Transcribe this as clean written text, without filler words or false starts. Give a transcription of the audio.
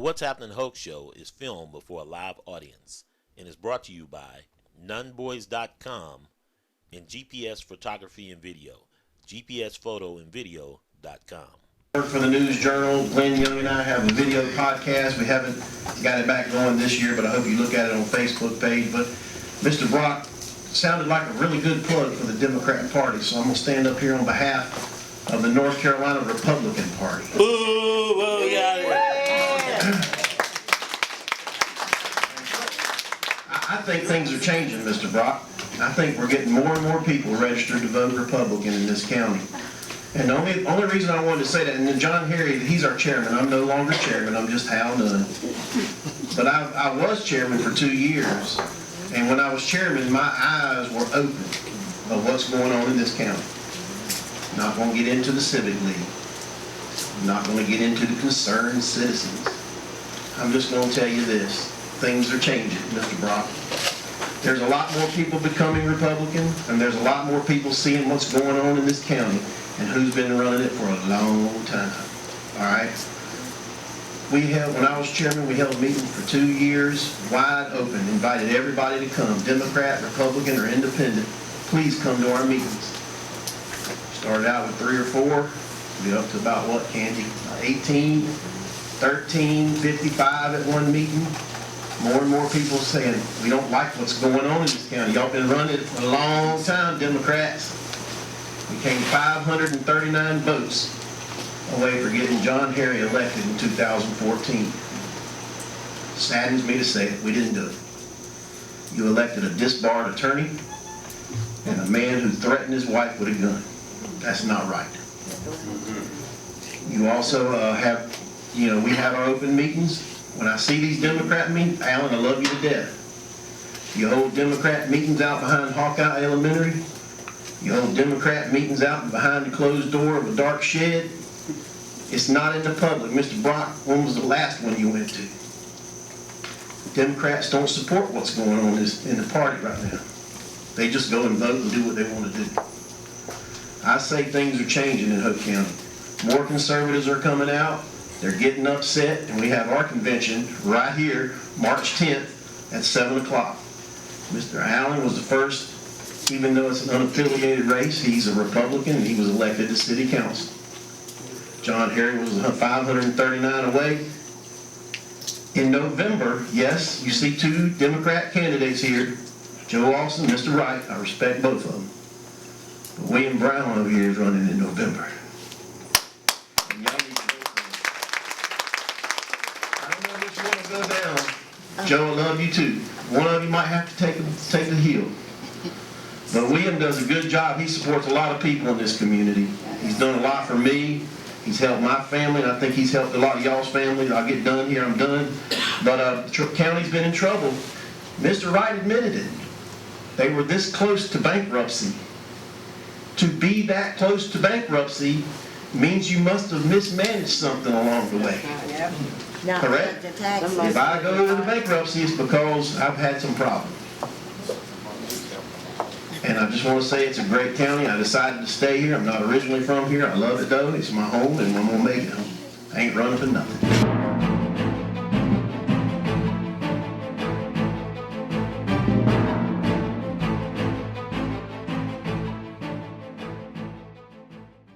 What's Happening Hoke show is filmed before a live audience and is brought to you by nunnboys.com and GPS Photography and Video, gpsphotoandvideo.com. For the News Journal, Glenn Young and I have a video podcast. We haven't got it back going this year, but I hope you look at it on Facebook page. But Mr. Brock sounded like a really good plug for the Democrat Party, so I'm going to stand up here on behalf of the North Carolina Republican Party. Ooh, yeah. I think things are changing, Mr. Brock. I think we're getting more and more people registered to vote Republican in this county. And the only reason I wanted to say that, and then John Harry, he's our chairman. I'm no longer chairman, I'm just Hal Nunn. But I was chairman for 2 years, and when I was chairman, my eyes were open of what's going on in this county. Not going to get into the Civic League. Not going to get into the concerned citizens. I'm just going to tell you this. Things are changing, Mr. Brock. There's a lot more people becoming Republican, and there's a lot more people seeing what's going on in this county and who's been running it for a long time. All right? When I was chairman, we held meetings for 2 years, wide open, invited everybody to come, Democrat, Republican, or Independent. Please come to our meetings. Started out with 3 or 4, get up to about what, Candy? 18, 13, 55 at one meeting. More and more people saying, we don't like what's going on in this county. Y'all been running it for a long time, Democrats. We came 539 votes away for getting John Harry elected in 2014. Saddens me to say it, we didn't do it. You elected a disbarred attorney and a man who threatened his wife with a gun. That's not right. You also we have our open meetings. When I see these Democrat meetings, Alan, I love you to death. You hold Democrat meetings out behind Hawkeye Elementary. You hold Democrat meetings out behind the closed door of a dark shed. It's not in the public. Mr. Brock, when was the last one you went to? Democrats don't support what's going on in the party right now. They just go and vote and do what they want to do. I say things are changing in Hoke County. More conservatives are coming out. They're getting upset, and we have our convention right here, March 10th at 7 o'clock. Mr. Allen was the first, even though it's an unaffiliated race, he's a Republican, and he was elected to city council. John Harry was 539 away. In November, yes, you see 2 Democrat candidates here, Joe Austin, Mr. Wright. I respect both of them. But William Brown over here is running in November. And y'all need to vote for him. I don't know which one will go down. Joe, I love you too. One of you might have to take the heel. But William does a good job. He supports a lot of people in this community. He's done a lot for me. He's helped my family, and I think he's helped a lot of y'all's families. I'll get done here, I'm done. But the county's been in trouble. Mr. Wright admitted it. They were this close to bankruptcy. To be that close to bankruptcy means you must have mismanaged something along the way. Correct? If I go to bankruptcy, it's because I've had some problems. And I just want to say it's a great county. I decided to stay here. I'm not originally from here. I love it though. It's my home, and I'm going to make it home. I ain't running for nothing.